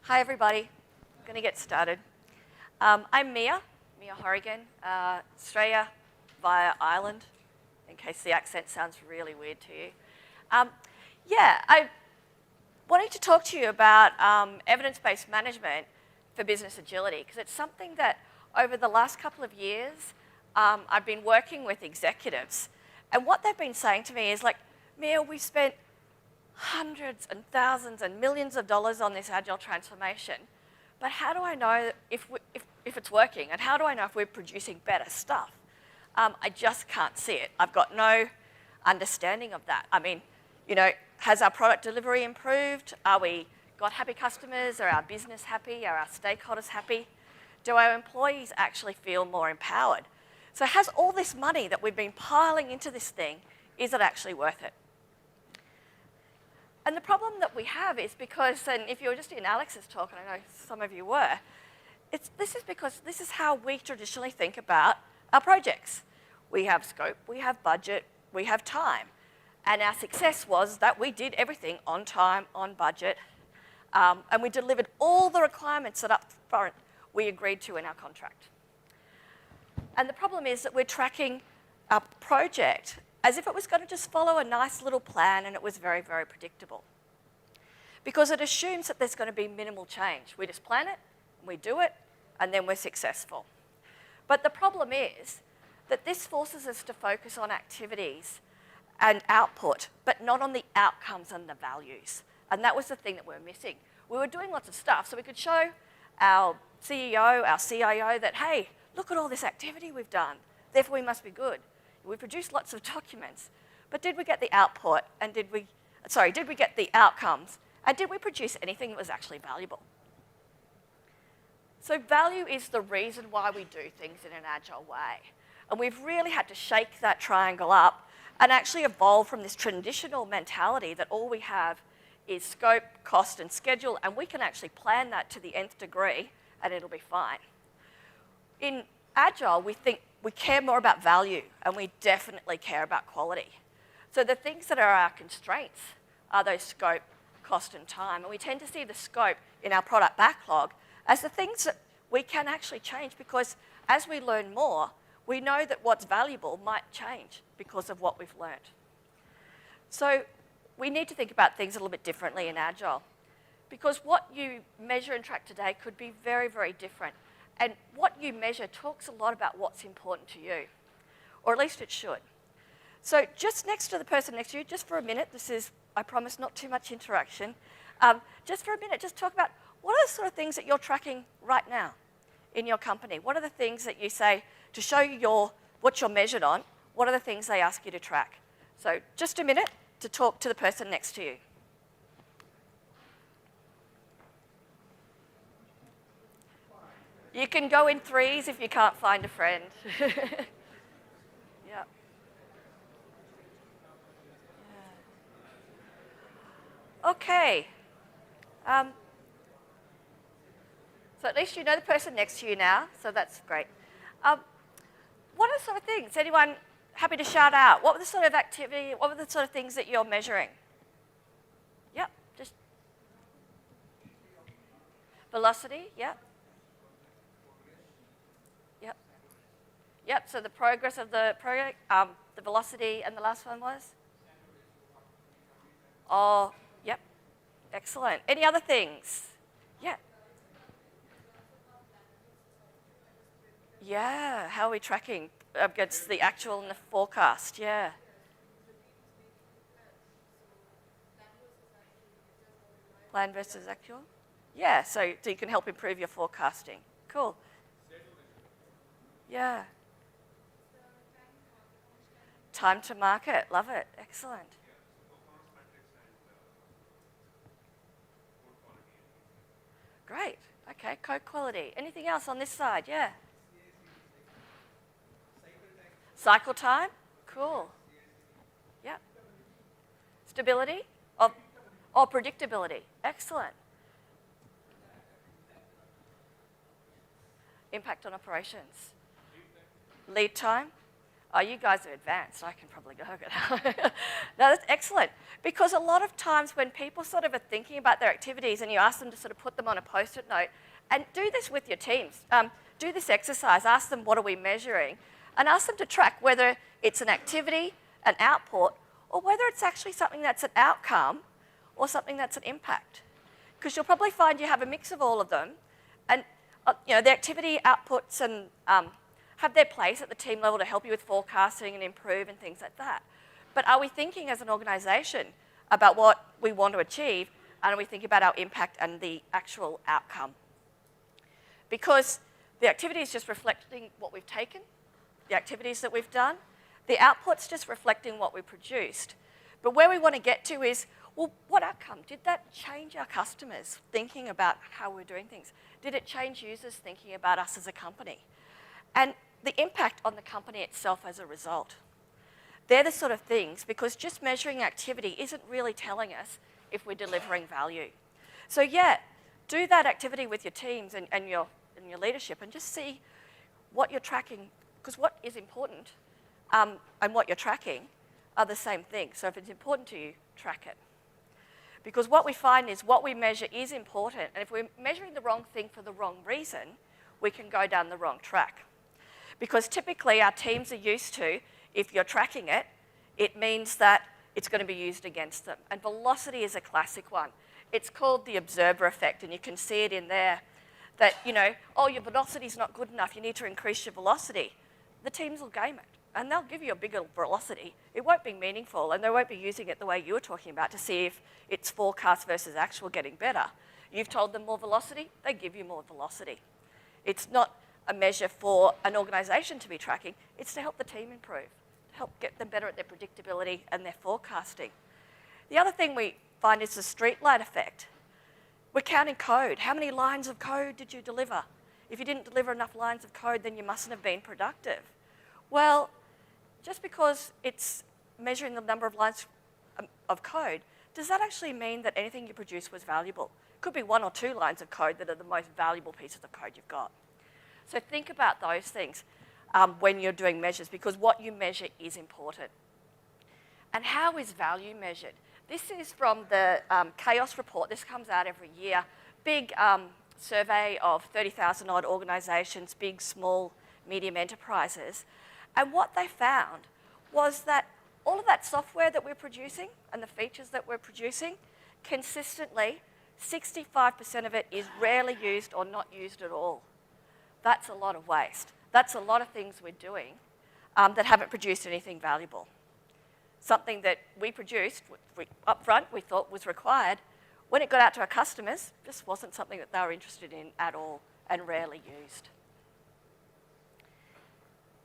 Hi, everybody. I'm going to get started. I'm Mia Horrigan, Australia via Ireland, in case the accent sounds really weird to you. I wanted to talk to you about evidence-based management for business agility, because it's something that over the last couple of years, I've been working with executives. And what they've been saying to me is like, Mia, we've spent hundreds and thousands and millions of dollars on this agile transformation, but how do I know if it's working, and how do I know if we're producing better stuff? I just can't see it. I've got no understanding of that. I mean, has our product delivery improved? Are we got happy customers? Are our business happy? Are our stakeholders happy? Do our employees actually feel more empowered? So has all this money that we've been piling into this thing, is it actually worth it? And the problem that we have is because, and if you were just in Alex's talk, and I know some of you were, this is because this is how we traditionally think about our projects. We have scope, we have budget, we have time. And our success was that we did everything on time, on budget, and we delivered all the requirements that up front we agreed to in our contract. And the problem is that we're tracking our project as if it was going to just follow a nice little plan and it was very, very predictable. Because it assumes that there's going to be minimal change. We just plan it, we do it, and then we're successful. But the problem is that this forces us to focus on activities and output, but not on the outcomes and the values. And that was the thing that we were missing. We were doing lots of stuff, so we could show our CEO, our CIO that, hey, look at all this activity we've done, therefore we must be good. We produced lots of documents, but did we get the output, and did we get the outcomes, and did we produce anything that was actually valuable? So value is the reason why we do things in an agile way. And we've really had to shake that triangle up and actually evolve from this traditional mentality that all we have is scope, cost, and schedule, and we can actually plan that to the nth degree, and it'll be fine. In agile, we think we care more about value, and we definitely care about quality. So the things that are our constraints are those scope, cost, and time. And we tend to see the scope in our product backlog as the things that we can actually change, because as we learn more, we know that what's valuable might change because of what we've learned. So we need to think about things a little bit differently in agile, because what you measure and track today could be very, very different. And what you measure talks a lot about what's important to you, or at least it should. So just next to the person next to you, just for a minute, this is, I promise, not too much interaction. Just for a minute, just talk about what are the sort of things that you're tracking right now in your company? What are the things that you say to show you what you're measured on? What are the things they ask you to track? So just a minute to talk to the person next to you. You can go in threes if you can't find a friend. Yeah. Okay. So at least you know the person next to you now, so that's great. What are the sort of things? Anyone happy to shout out? What were the sort of activity, what were the sort of things that you're measuring? Yep, just velocity, yep. Yep, so the progress of the project, the velocity, and the last one was? Oh, yep, excellent. Any other things? Yeah. Yeah, how are we tracking against the actual and the forecast? Yeah. Plan versus actual? Yeah, so you can help improve your forecasting. Cool. Yeah. Time to market, love it, excellent. Great, okay, code quality. Anything else on this side? Yeah. Cycle time, cool. Yeah. Stability, or predictability, excellent. Impact on operations. Lead time. Oh, you guys are advanced. I can probably go. No, that's excellent. Because a lot of times when people sort of are thinking about their activities and you ask them to sort of put them on a Post-it note, and do this with your teams. Do this exercise. Ask them, what are we measuring? And ask them to track whether it's an activity, an output, or whether it's actually something that's an outcome or something that's an impact. Because you'll probably find you have a mix of all of them. And the activity outputs and have their place at the team level to help you with forecasting and improve and things like that. But are we thinking as an organisation about what we want to achieve, and are we thinking about our impact and the actual outcome? Because the activity is just reflecting what we've taken, the activities that we've done. The output's just reflecting what we produced. But where we want to get to is, well, what outcome? Did that change our customers thinking about how we're doing things? Did it change users thinking about us as a company? And the impact on the company itself as a result. They're the sort of things, because just measuring activity isn't really telling us if we're delivering value. So yeah, do that activity with your teams and your leadership and just see what you're tracking, because what is important and what you're tracking are the same thing. So if it's important to you, track it. Because what we find is what we measure is important, and if we're measuring the wrong thing for the wrong reason, we can go down the wrong track. Because typically our teams are used to, if you're tracking it, it means that it's going to be used against them. And velocity is a classic one. It's called the observer effect, and you can see it in there that, oh, your velocity's not good enough, you need to increase your velocity. The teams will game it, and they'll give you a bigger velocity. It won't be meaningful, and they won't be using it the way you were talking about to see if it's forecast versus actual getting better. You've told them more velocity, they give you more velocity. It's not a measure for an organisation to be tracking, it's to help the team improve, to help get them better at their predictability and their forecasting. The other thing we find is the streetlight effect. We're counting code. How many lines of code did you deliver? If you didn't deliver enough lines of code, then you mustn't have been productive. Well, just because it's measuring the number of lines of code, does that actually mean that anything you produce was valuable? It could be 1 or 2 lines of code that are the most valuable pieces of code you've got. So think about those things when you're doing measures, because what you measure is important. And how is value measured? This is from the Chaos report. This comes out every year. Big survey of 30,000 odd organisations, big, small, medium enterprises. And what they found was that all of that software that we're producing and the features that we're producing, consistently, 65% of it is rarely used or not used at all. That's a lot of waste. That's a lot of things we're doing that haven't produced anything valuable. Something that we produced up front, we thought was required, when it got out to our customers, just wasn't something that they were interested in at all and rarely used.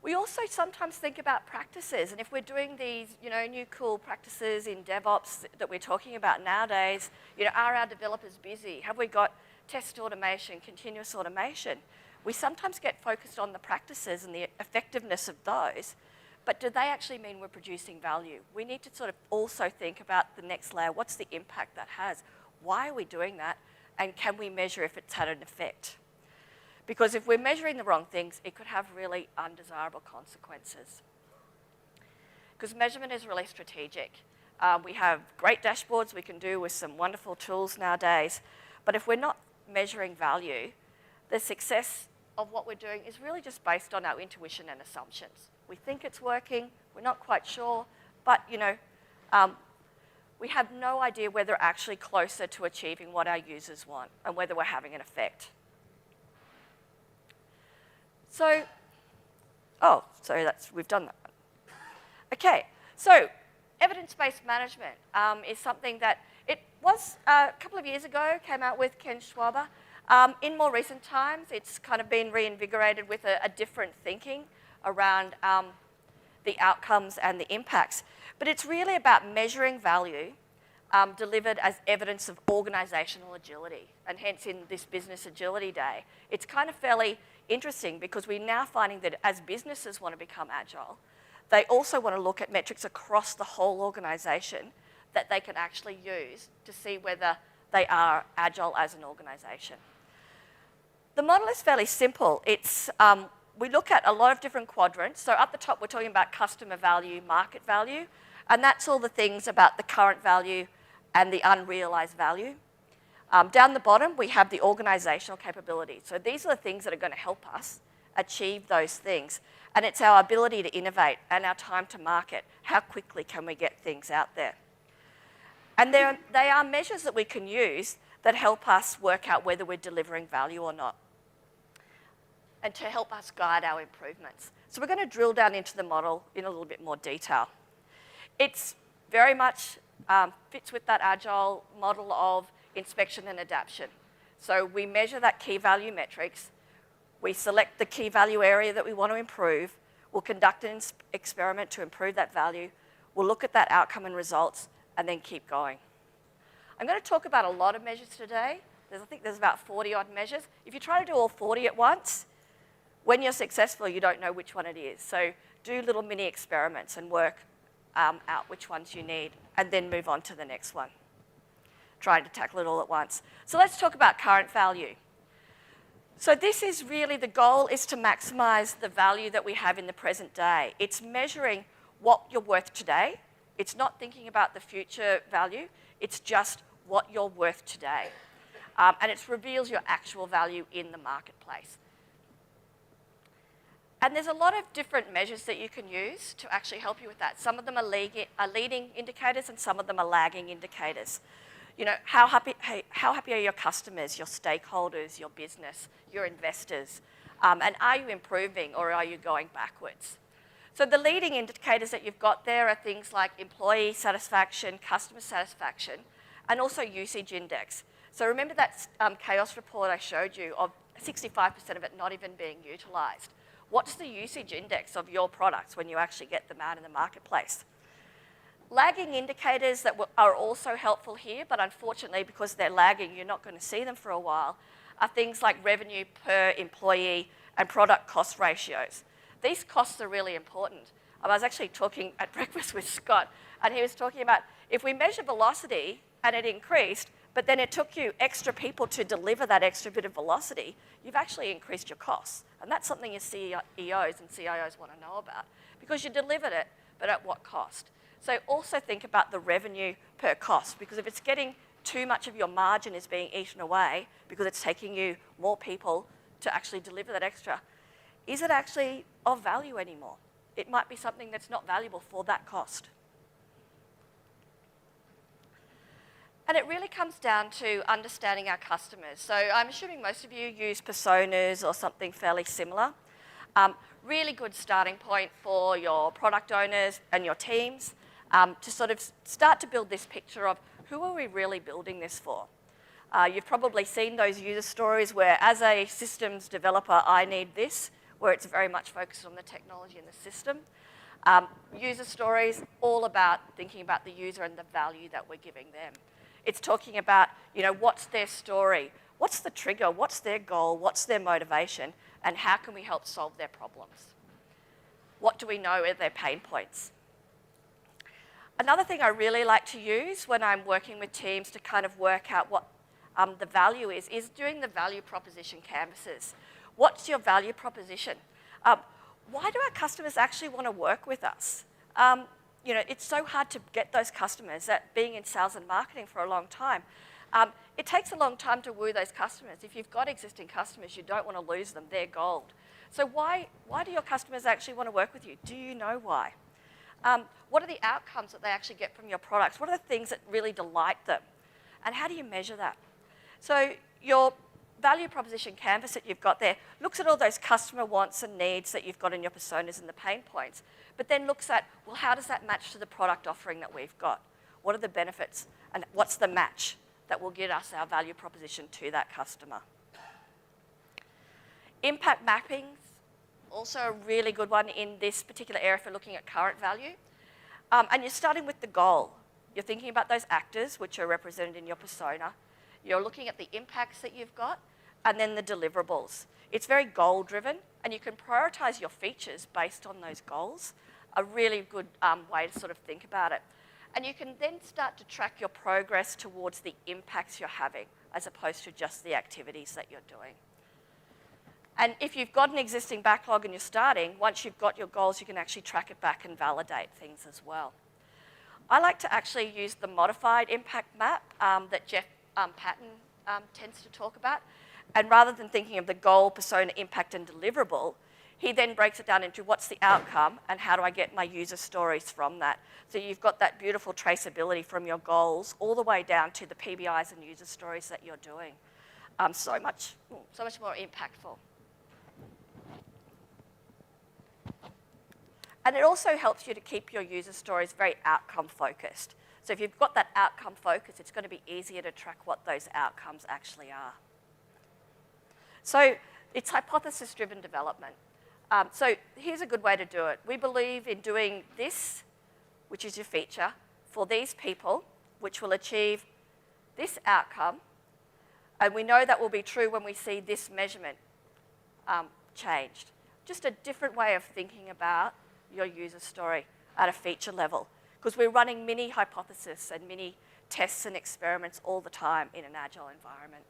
We also sometimes think about practices, and if we're doing these, new cool practices in DevOps that we're talking about nowadays, are our developers busy? Have we got test automation, continuous automation? We sometimes get focused on the practices and the effectiveness of those, but do they actually mean we're producing value? We need to sort of also think about the next layer. What's the impact that has? Why are we doing that? And can we measure if it's had an effect? Because if we're measuring the wrong things, it could have really undesirable consequences. Because measurement is really strategic. We have great dashboards we can do with some wonderful tools nowadays, but if we're not measuring value, the success of what we're doing is really just based on our intuition and assumptions. We think it's working, we're not quite sure, but we have no idea whether we're actually closer to achieving what our users want and whether we're having an effect. So, we've done that. Okay, so evidence-based management is something that it was a couple of years ago, came out with Ken Schwaber. In more recent times, it's kind of been reinvigorated with a different thinking around the outcomes and the impacts. But it's really about measuring value delivered as evidence of organisational agility. And hence in this Business Agility Day, it's kind of fairly interesting because we're now finding that as businesses want to become agile, they also want to look at metrics across the whole organisation that they can actually use to see whether they are agile as an organisation. The model is fairly simple. It's we look at a lot of different quadrants. So up the top, we're talking about customer value, market value, and that's all the things about the current value and the unrealized value. Down the bottom, we have the organizational capability. So these are the things that are going to help us achieve those things. And it's our ability to innovate and our time to market. How quickly can we get things out there? And they are measures that we can use that help us work out whether we're delivering value or not, and to help us guide our improvements. So we're going to drill down into the model in a little bit more detail. It's very much fits with that agile model of inspection and adaption. So we measure that key value metrics. We select the key value area that we want to improve. We'll conduct an experiment to improve that value. We'll look at that outcome and results, and then keep going. I'm going to talk about a lot of measures today. I think there's about 40-odd measures. If you try to do all 40 at once, when you're successful, you don't know which one it is. So do little mini experiments and work out which ones you need, and then move on to the next one, trying to tackle it all at once. So let's talk about current value. So this is really, the goal is to maximize the value that we have in the present day. It's measuring what you're worth today. It's not thinking about the future value. It's just what you're worth today. And it reveals your actual value in the marketplace. And there's a lot of different measures that you can use to actually help you with that. Some of them are leading indicators, and some of them are lagging indicators. You know, how happy are your customers, your stakeholders, your business, your investors? And are you improving, or are you going backwards? So the leading indicators that you've got there are things like employee satisfaction, customer satisfaction, and also usage index. So remember that chaos report I showed you of 65% of it not even being utilised. What's the usage index of your products when you actually get them out in the marketplace? Lagging indicators that are also helpful here, but unfortunately, because they're lagging, you're not going to see them for a while, are things like revenue per employee and product cost ratios. These costs are really important. I was actually talking at breakfast with Scott, and he was talking about if we measure velocity and it increased, but then it took you extra people to deliver that extra bit of velocity, you've actually increased your costs. And that's something your CEOs and CIOs want to know about, because you delivered it, but at what cost? So also think about the revenue per cost, because if it's getting too much of your margin is being eaten away because it's taking you more people to actually deliver that extra, is it actually of value anymore? It might be something that's not valuable for that cost. And it really comes down to understanding our customers. So I'm assuming most of you use personas or something fairly similar. Really good starting point for your product owners and your teams to sort of start to build this picture of who are we really building this for. You've probably seen those user stories where, as a systems developer, I need this, where it's very much focused on the technology and the system. User stories, all about thinking about the user and the value that we're giving them. It's talking about, you know, what's their story? What's the trigger? What's their goal? What's their motivation? And how can we help solve their problems? What do we know are their pain points? Another thing I really like to use when I'm working with teams to kind of work out what the value is doing the value proposition canvases. What's your value proposition? Why do our customers actually want to work with us? You know, it's so hard to get those customers, that being in sales and marketing for a long time. It takes a long time to woo those customers. If you've got existing customers, you don't want to lose them. They're gold. So why do your customers actually want to work with you? Do you know why? What are the outcomes that they actually get from your products? What are the things that really delight them? And how do you measure that? So your value proposition canvas that you've got there looks at all those customer wants and needs that you've got in your personas and the pain points, but then looks at, well, how does that match to the product offering that we've got? What are the benefits, and what's the match that will get us our value proposition to that customer? Impact mappings, also a really good one in this particular area for looking at current value. And you're starting with the goal. You're thinking about those actors, which are represented in your persona. You're looking at the impacts that you've got, and then the deliverables. It's very goal-driven, and you can prioritize your features based on those goals. A really good way to sort of think about it. And you can then start to track your progress towards the impacts you're having, as opposed to just the activities that you're doing. And if you've got an existing backlog and you're starting, once you've got your goals, you can actually track it back and validate things as well. I like to actually use the modified impact map that Jeff Patton tends to talk about. And rather than thinking of the goal, persona, impact, and deliverable, he then breaks it down into what's the outcome and how do I get my user stories from that. So you've got that beautiful traceability from your goals all the way down to the PBIs and user stories that you're doing. So much more impactful. And it also helps you to keep your user stories very outcome focused. So if you've got that outcome focus, it's going to be easier to track what those outcomes actually are. So it's hypothesis-driven development. So here's a good way to do it. We believe in doing this, which is your feature, for these people, which will achieve this outcome. And we know that will be true when we see this measurement changed. Just a different way of thinking about your user story at a feature level, because we're running mini hypotheses and mini tests and experiments all the time in an agile environment.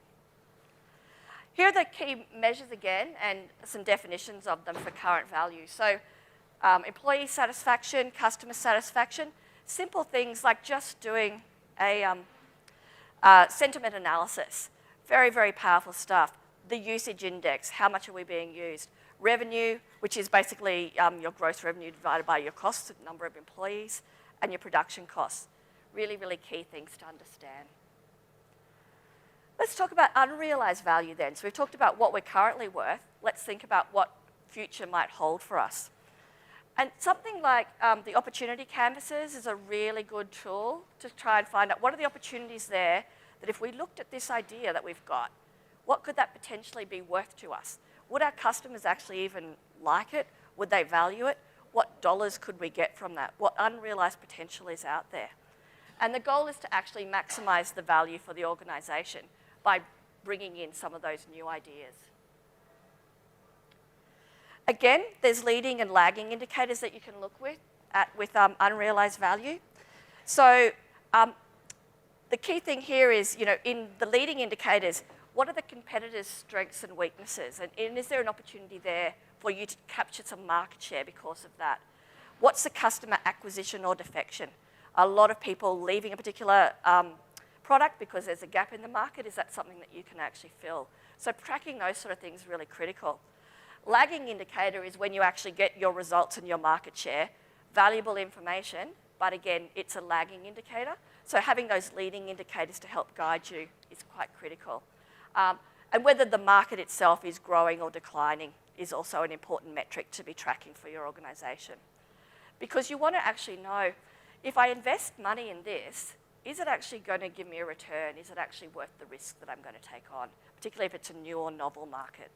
Here are the key measures again and some definitions of them for current value. So employee satisfaction, customer satisfaction, simple things like just doing a sentiment analysis. Very, very powerful stuff. The usage index, how much are we being used? Revenue, which is basically your gross revenue divided by your costs, the number of employees, and your production costs. Really, really key things to understand. Let's talk about unrealized value then. So we've talked about what we're currently worth. Let's think about what future might hold for us. And something like the opportunity canvases is a really good tool to try and find out what are the opportunities there that if we looked at this idea that we've got, what could that potentially be worth to us? Would our customers actually even like it? Would they value it? What dollars could we get from that? What unrealized potential is out there? And the goal is to actually maximize the value for the organization by bringing in some of those new ideas. Again, there's leading and lagging indicators that you can look at with unrealized value. So the key thing here is, in the leading indicators, what are the competitors' strengths and weaknesses? And is there an opportunity there for you to capture some market share because of that? What's the customer acquisition or defection? A lot of people leaving a particular product because there's a gap in the market. Is that something that you can actually fill? So tracking those sort of things is really critical. Lagging indicator is when you actually get your results and your market share. Valuable information, but again, it's a lagging indicator. So having those leading indicators to help guide you is quite critical. And whether the market itself is growing or declining is also an important metric to be tracking for your organization. Because you want to actually know, if I invest money in this, is it actually going to give me a return? Is it actually worth the risk that I'm going to take on, particularly if it's a new or novel market?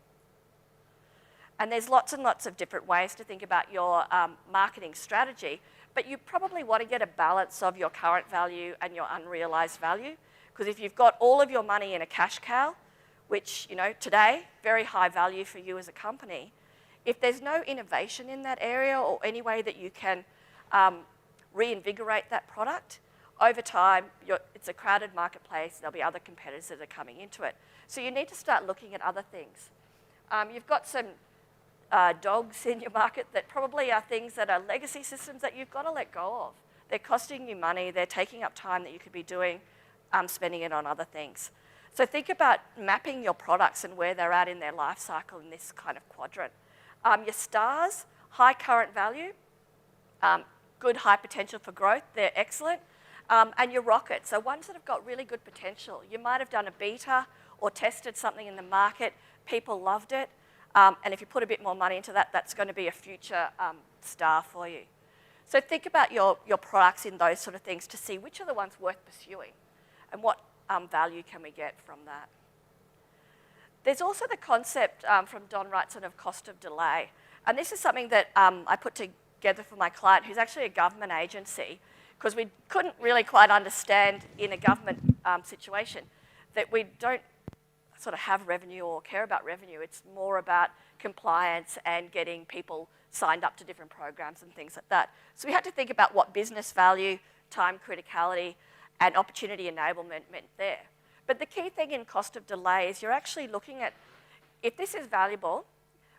And there's lots and lots of different ways to think about your marketing strategy, but you probably want to get a balance of your current value and your unrealized value. Because if you've got all of your money in a cash cow, which, today, very high value for you as a company, if there's no innovation in that area or any way that you can reinvigorate that product, over time, it's a crowded marketplace. There'll be other competitors that are coming into it. So you need to start looking at other things. You've got some dogs in your market that probably are things that are legacy systems that you've got to let go of. They're costing you money. They're taking up time that you could be doing, spending it on other things. So think about mapping your products and where they're at in their life cycle in this kind of quadrant. Your stars, high current value, good high potential for growth, they're excellent. And your rockets, so ones that have got really good potential. You might have done a beta or tested something in the market, people loved it, and if you put a bit more money into that, that's going to be a future star for you. So think about your products in those sort of things to see which are the ones worth pursuing and what value can we get from that. There's also the concept from Don Wrightson of cost of delay. And this is something that I put together for my client, who's actually a government agency, because we couldn't really quite understand in a government situation that we don't sort of have revenue or care about revenue. It's more about compliance and getting people signed up to different programs and things like that. So we had to think about what business value, time criticality, and opportunity enablement meant there. But the key thing in cost of delay is you're actually looking at, if this is valuable,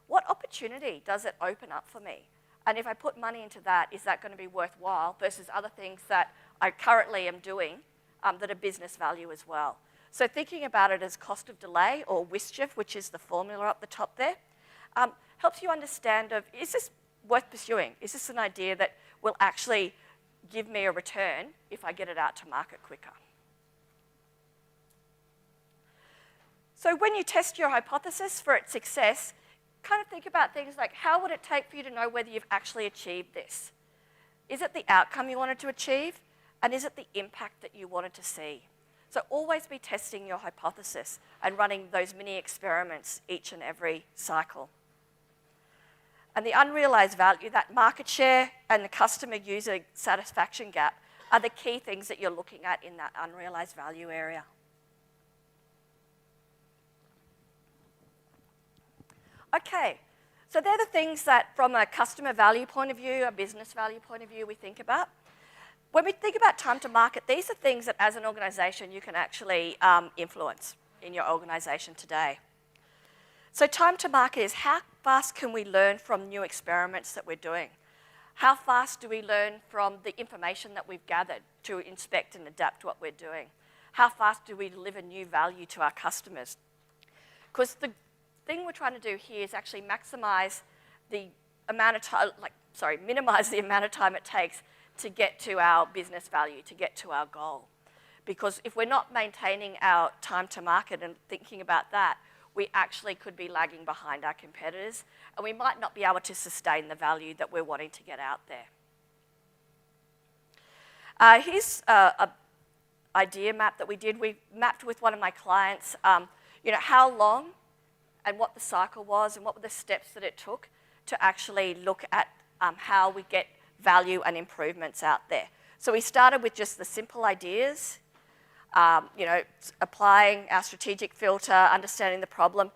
what opportunity does it open up for me? And if I put money into that, is that going to be worthwhile versus other things that I currently am doing that are business value as well? So thinking about it as cost of delay or WSJF, which is the formula up the top there, helps you understand of, is this worth pursuing? Is this an idea that will actually give me a return if I get it out to market quicker? So when you test your hypothesis for its success, kind of think about things like, how would it take for you to know whether you've actually achieved this? Is it the outcome you wanted to achieve? And is it the impact that you wanted to see? So always be testing your hypothesis and running those mini experiments each and every cycle. And the unrealized value, that market share and the customer user satisfaction gap are the key things that you're looking at in that unrealized value area. Okay, so they're the things that from a customer value point of view, a business value point of view, we think about. When we think about time to market, these are things that as an organization you can actually influence in your organization today. So time to market is how fast can we learn from new experiments that we're doing? How fast do we learn from the information that we've gathered to inspect and adapt what we're doing? How fast do we deliver new value to our customers? Because the thing we're trying to do here is actually maximize the amount of time, minimize the amount of time it takes to get to our business value, to get to our goal. Because if we're not maintaining our time to market and thinking about that, we actually could be lagging behind our competitors, and we might not be able to sustain the value that we're wanting to get out there. Here's an idea map that we did. We mapped with one of my clients, how long and what the cycle was and what were the steps that it took to actually look at how we get value and improvements out there. So we started with just the simple ideas, applying our strategic filter, understanding the problem,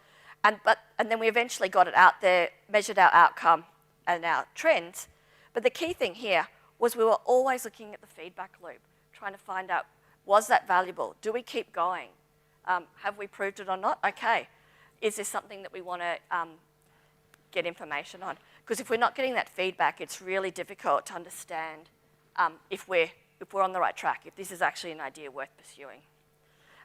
and then we eventually got it out there, measured our outcome and our trends. But the key thing here was we were always looking at the feedback loop, trying to find out, was that valuable? Do we keep going? Have we proved it or not? Okay. Is this something that we want to get information on? Because if we're not getting that feedback, it's really difficult to understand if we're on the right track, if this is actually an idea worth pursuing.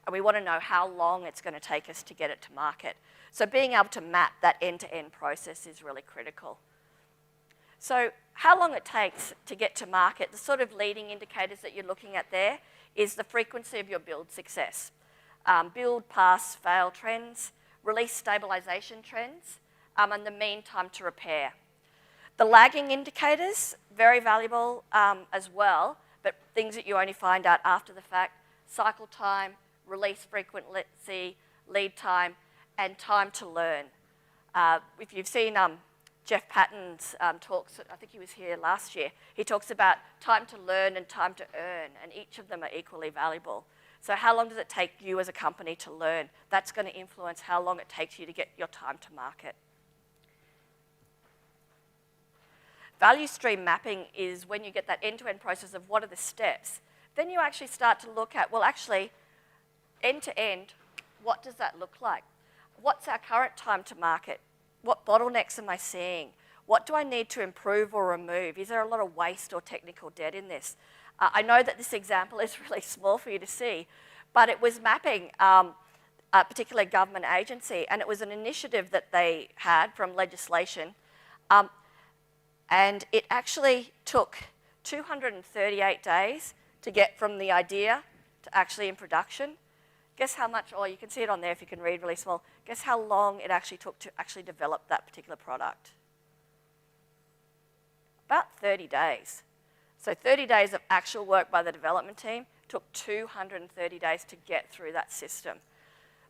And we want to know how long it's going to take us to get it to market. So being able to map that end-to-end process is really critical. So how long it takes to get to market, the sort of leading indicators that you're looking at there is the frequency of your build success. Build, pass, fail trends, release stabilization trends, and the mean time to repair. The lagging indicators, very valuable as well, but things that you only find out after the fact: cycle time, release frequency, lead time, and time to learn. If you've seen Jeff Patton's talks, I think he was here last year, he talks about time to learn and time to earn, and each of them are equally valuable. So how long does it take you as a company to learn? That's going to influence how long it takes you to get your time to market. Value stream mapping is when you get that end-to-end process of what are the steps. Then you actually start to look at, well, actually, end-to-end, what does that look like? What's our current time to market? What bottlenecks am I seeing? What do I need to improve or remove? Is there a lot of waste or technical debt in this? I know that this example is really small for you to see, but it was mapping a particular government agency, and it was an initiative that they had from legislation, and it actually took 238 days to get from the idea to actually in production. Guess how much, or you can see it on there if you can read really small, guess how long it actually took to actually develop that particular product? About 30 days. So 30 days of actual work by the development team took 230 days to get through that system.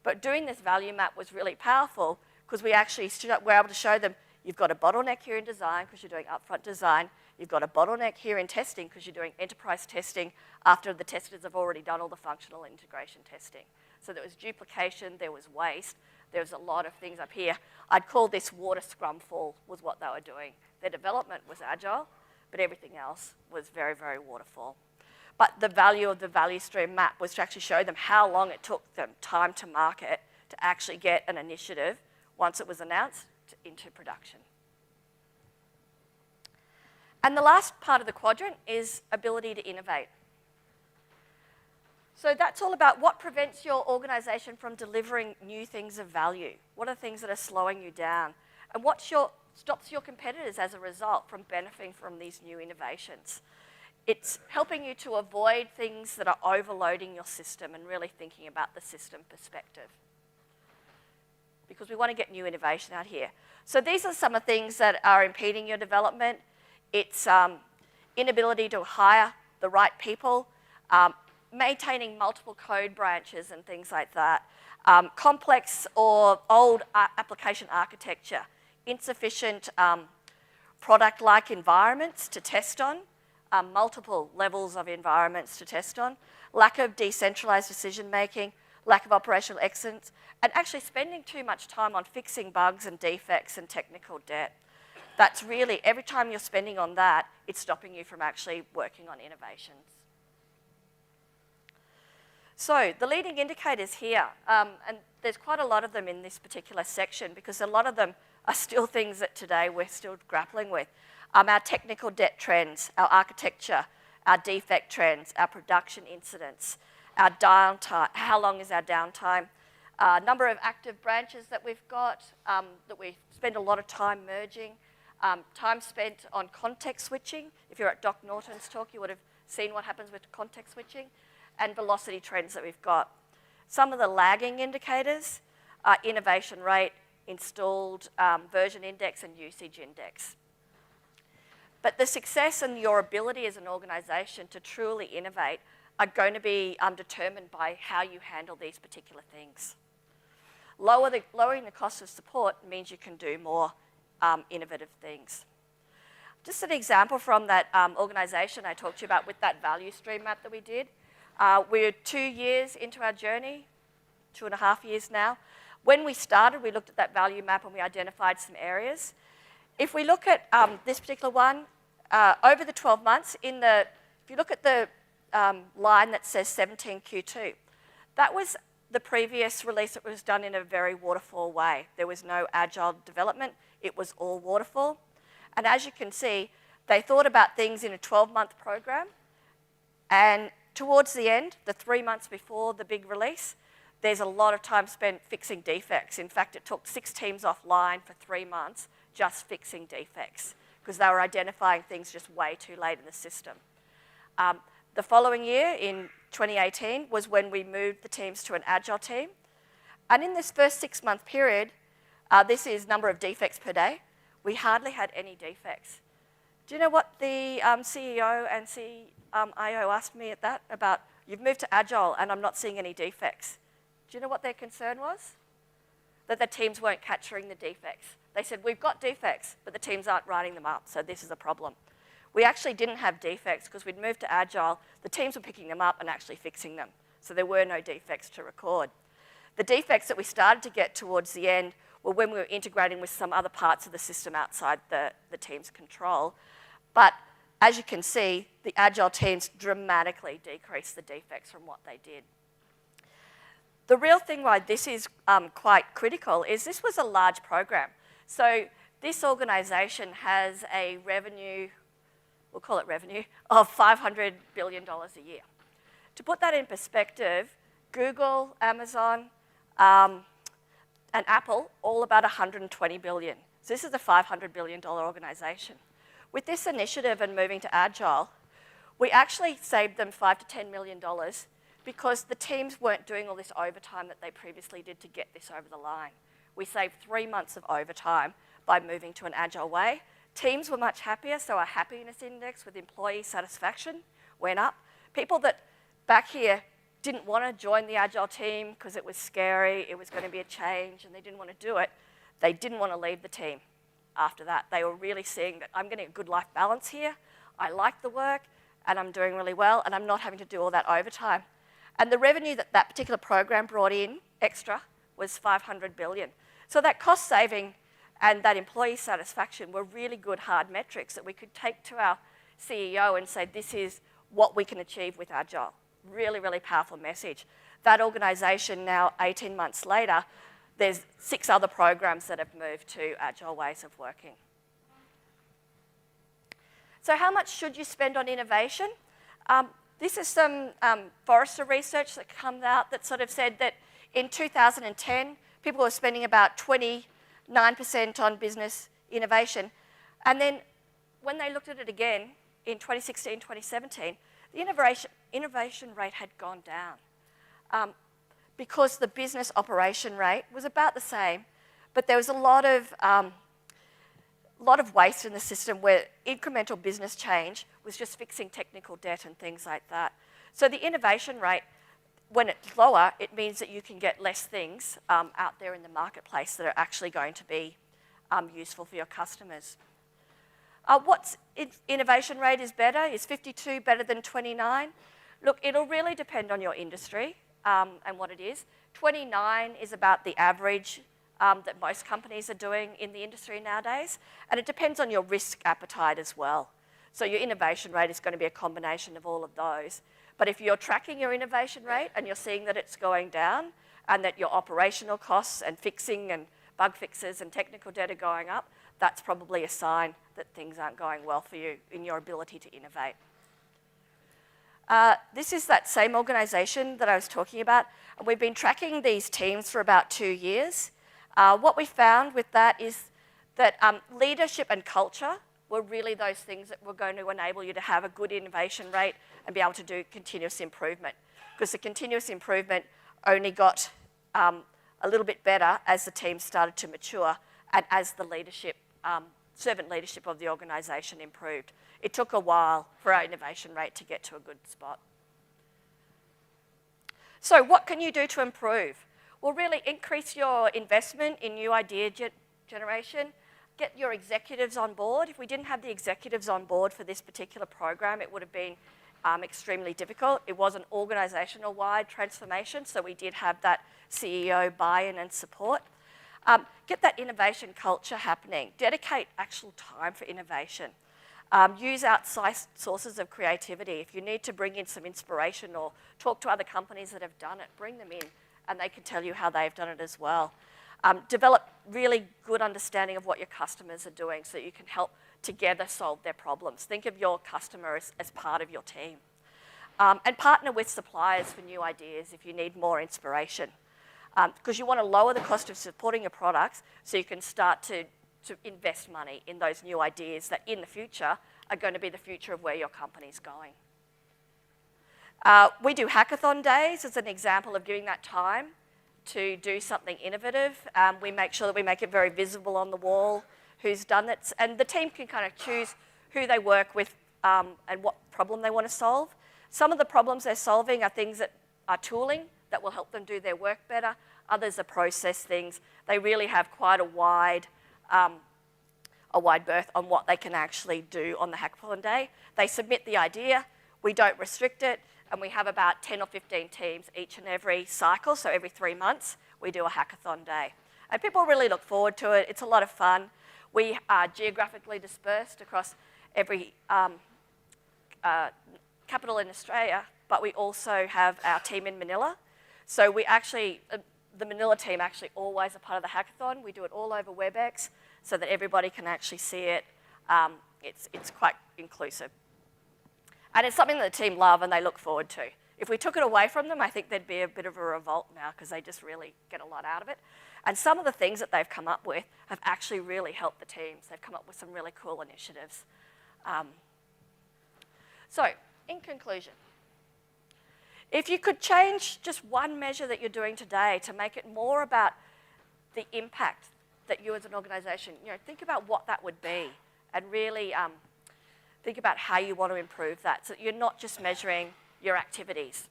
But doing this value map was really powerful because we actually were able to show them, you've got a bottleneck here in design because you're doing upfront design. You've got a bottleneck here in testing because you're doing enterprise testing after the testers have already done all the functional integration testing. So there was duplication, there was waste, there was a lot of things up here. I'd call this water scrum fall was what they were doing. Their development was agile, but everything else was very, very waterfall. But the value of the value stream map was to actually show them how long it took them time to market to actually get an initiative, once it was announced, into production. And the last part of the quadrant is ability to innovate. So that's all about what prevents your organization from delivering new things of value. What are things that are slowing you down? And what stops your competitors as a result from benefiting from these new innovations? It's helping you to avoid things that are overloading your system and really thinking about the system perspective, because we want to get new innovation out here. So these are some of the things that are impeding your development. It's inability to hire the right people, maintaining multiple code branches and things like that, complex or old application architecture, insufficient product-like environments to test on, multiple levels of environments to test on, lack of decentralized decision-making, lack of operational excellence, and actually spending too much time on fixing bugs and defects and technical debt. That's really, every time you're spending on that, it's stopping you from actually working on innovations. So the leading indicators here, and there's quite a lot of them in this particular section because a lot of them are still things that today we're still grappling with. Our technical debt trends, our architecture, our defect trends, our production incidents, our downtime, how long is our downtime, number of active branches that we've got, that we spend a lot of time merging, time spent on context switching. If you're at Doc Norton's talk, you would have seen what happens with context switching, and velocity trends that we've got. Some of the lagging indicators are innovation rate, installed version index, and usage index. But the success and your ability as an organization to truly innovate are going to be determined by how you handle these particular things. Lowering the cost of support means you can do more innovative things. Just an example from that organization I talked to you about with that value stream map that we did. We're 2 years into our journey, 2.5 years now. When we started, we looked at that value map and we identified some areas. If we look at this particular one, over the 12 months, if you look at the line that says 17Q2, that was the previous release that was done in a very waterfall way. There was no agile development. It was all waterfall. And as you can see, they thought about things in a 12-month program. And towards the end, the 3 months before the big release, there's a lot of time spent fixing defects. In fact, it took 6 teams offline for 3 months just fixing defects because they were identifying things just way too late in the system. The following year, in 2018, was when we moved the teams to an agile team. And in this first 6-month period, this is number of defects per day, we hardly had any defects. Do you know what the CEO and CIO asked me at that about, you've moved to agile and I'm not seeing any defects? Do you know what their concern was? That the teams weren't capturing the defects. They said, we've got defects, but the teams aren't writing them up, so this is a problem. We actually didn't have defects because we'd moved to agile. The teams were picking them up and actually fixing them, so there were no defects to record. The defects that we started to get towards the end were when we were integrating with some other parts of the system outside the team's control. But as you can see, the agile teams dramatically decreased the defects from what they did. The real thing why this is quite critical is this was a large program. So this organization has a revenue, we'll call it revenue, of $500 billion a year. To put that in perspective, Google, Amazon, and Apple, all about $120 billion. So this is a $500 billion organization. With this initiative and moving to Agile, we actually saved them $5 to $10 million because the teams weren't doing all this overtime that they previously did to get this over the line. We saved 3 months of overtime by moving to an Agile way. Teams were much happier, so our happiness index with employee satisfaction went up. People that back here didn't want to join the Agile team because it was scary, it was going to be a change, and they didn't want to do it, they didn't want to leave the team after that. They were really seeing that I'm getting a good life balance here, I like the work, and I'm doing really well, and I'm not having to do all that overtime. And the revenue that that particular program brought in extra was $500 billion. So that cost saving and that employee satisfaction were really good hard metrics that we could take to our CEO and say, this is what we can achieve with Agile. Really, really powerful message. That organization now, 18 months later, there's 6 other programs that have moved to agile ways of working. So how much should you spend on innovation? This is some Forrester research that comes out that sort of said that in 2010, people were spending about 29% on business innovation. And then when they looked at it again in 2016, 2017, the innovation rate had gone down because the business operation rate was about the same, but there was a lot of waste in the system where incremental business change was just fixing technical debt and things like that. So the innovation rate, when it's lower, it means that you can get less things out there in the marketplace that are actually going to be useful for your customers. What's innovation rate is better? Is 52 better than 29? Look, it'll really depend on your industry and what it is. 29 is about the average that most companies are doing in the industry nowadays, and it depends on your risk appetite as well. So your innovation rate is going to be a combination of all of those. But if you're tracking your innovation rate and you're seeing that it's going down and that your operational costs and fixing and bug fixes and technical debt are going up, that's probably a sign that things aren't going well for you in your ability to innovate. This is that same organisation that I was talking about. We've been tracking these teams for about 2 years. What we found with that is that leadership and culture were really those things that were going to enable you to have a good innovation rate and be able to do continuous improvement. Because the continuous improvement only got a little bit better as the team started to mature and as the leadership, servant leadership of the organisation improved. It took a while for our innovation rate to get to a good spot. So what can you do to improve? Well, really increase your investment in new idea generation. Get your executives on board. If we didn't have the executives on board for this particular program, it would have been extremely difficult. It was an organisational-wide transformation, so we did have that CEO buy-in and support. Get that innovation culture happening. Dedicate actual time for innovation. Use outside sources of creativity. If you need to bring in some inspiration or talk to other companies that have done it, bring them in, and they can tell you how they've done it as well. Develop really good understanding of what your customers are doing so that you can help together solve their problems. Think of your customer as part of your team. And partner with suppliers for new ideas if you need more inspiration. Because you want to lower the cost of supporting your products so you can start to invest money in those new ideas that in the future are going to be the future of where your company's going. We do hackathon days as an example of giving that time to do something innovative. We make sure that we make it very visible on the wall who's done it. And the team can kind of choose who they work with and what problem they want to solve. Some of the problems they're solving are things that are tooling that will help them do their work better. Others are process things. They really have quite a wide berth on what they can actually do on the hackathon day. They submit the idea. We don't restrict it. And we have about 10 or 15 teams each and every cycle, so every 3 months, we do a hackathon day. And people really look forward to it. It's a lot of fun. We are geographically dispersed across every capital in Australia, but we also have our team in Manila. So we actually, the Manila team actually always are part of the hackathon. We do it all over WebEx so that everybody can actually see it. It's quite inclusive. And it's something that the team love and they look forward to. If we took it away from them, I think there'd be a bit of a revolt now because they just really get a lot out of it. And some of the things that they've come up with have actually really helped the teams. They've come up with some really cool initiatives. So, in conclusion, if you could change just one measure that you're doing today to make it more about the impact that you as an organisation, think about what that would be and really think about how you want to improve that so that you're not just measuring your activities.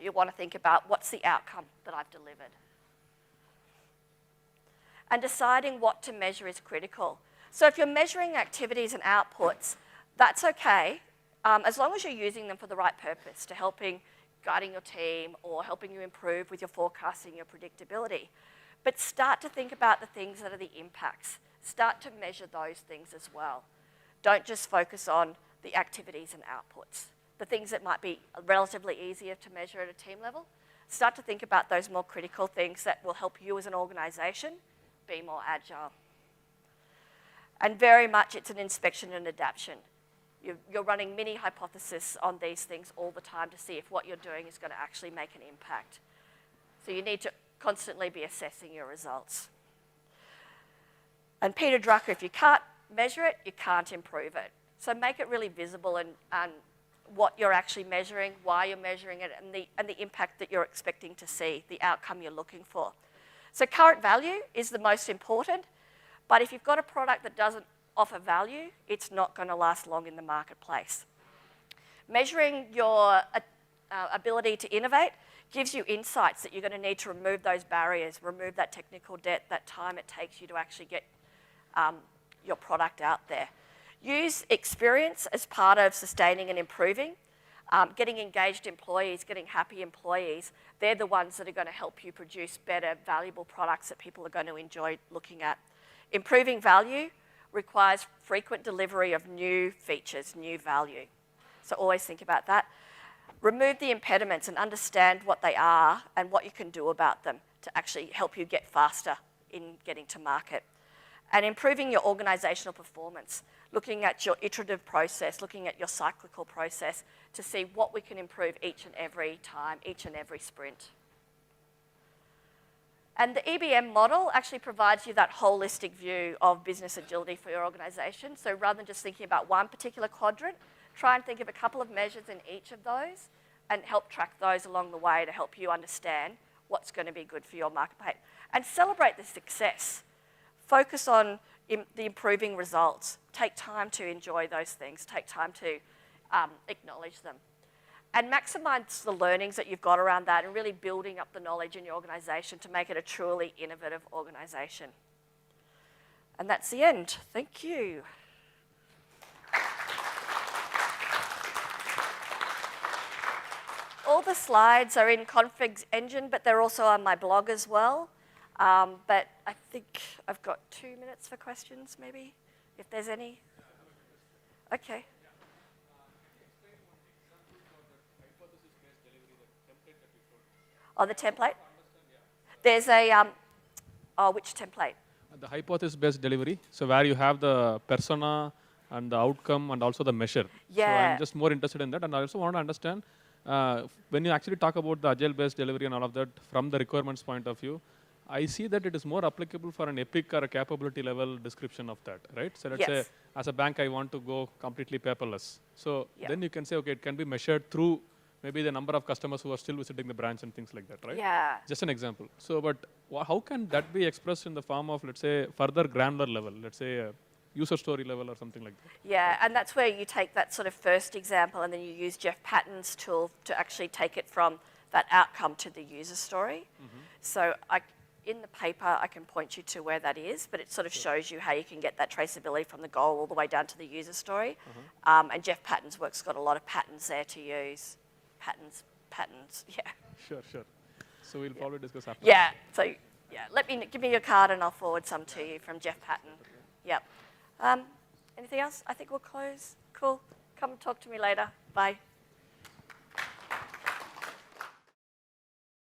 You want to think about what's the outcome that I've delivered. And deciding what to measure is critical. So if you're measuring activities and outputs, that's okay, as long as you're using them for the right purpose, to guiding your team or helping you improve with your forecasting, your predictability. But start to think about the things that are the impacts. Start to measure those things as well. Don't just focus on the activities and outputs. The things that might be relatively easier to measure at a team level, Start to think about those more critical things that will help you as an organization be more agile. And very much it's an inspection and adaptation. You're running mini hypotheses on these things all the time to see if what you're doing is going to actually make an impact. So you need to constantly be assessing your results. And Peter Drucker, if you can't measure it, you can't improve it. So make it really visible and what you're actually measuring, why you're measuring it, and the impact that you're expecting to see, the outcome you're looking for. So current value is the most important, but if you've got a product that doesn't offer value, it's not going to last long in the marketplace. Measuring your ability to innovate gives you insights that you're going to need to remove those barriers, remove that technical debt, that time it takes you to actually get your product out there. Use experience as part of sustaining and improving. Getting engaged employees, getting happy employees, they're the ones that are going to help you produce better, valuable products that people are going to enjoy looking at. Improving value requires frequent delivery of new features, new value. So always think about that. Remove the impediments and understand what they are and what you can do about them to actually help you get faster in getting to market. And improving your organizational performance, looking at your iterative process, looking at your cyclical process to see what we can improve each and every time, each and every sprint. And the EBM model actually provides you that holistic view of business agility for your organization. So rather than just thinking about one particular quadrant, try and think of a couple of measures in each of those and help track those along the way to help you understand what's going to be good for your marketplace. And celebrate the success. Focus on the improving results. Take time to enjoy those things. Take time to acknowledge them. And maximize the learnings that you've got around that and really building up the knowledge in your organization to make it a truly innovative organization. And that's the end. Thank you. All the slides are in Config Engine, but they're also on my blog as well. But I think I've got 2 minutes for questions, maybe, if there's any. Okay. Oh, the template? There's a, which template? The hypothesis-based delivery, so where you have the persona and the outcome and also the measure. Yeah. So I'm just more interested in that, and I also want to understand, when you actually talk about the agile-based delivery and all of that from the requirements point of view, I see that it is more applicable for an epic or a capability level description of that, right? So let's say, as a bank, I want to go completely paperless. So then you can say, okay, it can be measured through maybe the number of customers who are still visiting the branch and things like that, right? Yeah. Just an example. So, but how can that be expressed in the form of, let's say, further granular level, let's say a user story level or something like that? Yeah, and that's where you take that sort of first example and then you use Jeff Patton's tool to actually take it from that outcome to the user story. So in the paper, I can point you to where that is, but it sort of shows you how you can get that traceability from the goal all the way down to the user story. And Jeff Patton's work's got a lot of patterns there to use. Patterns, yeah. Sure. So we'll probably discuss after. Yeah, so give me your card and I'll forward some to you from Jeff Patton. Yep. Anything else? I think we'll close. Cool. Come and talk to me later. Bye.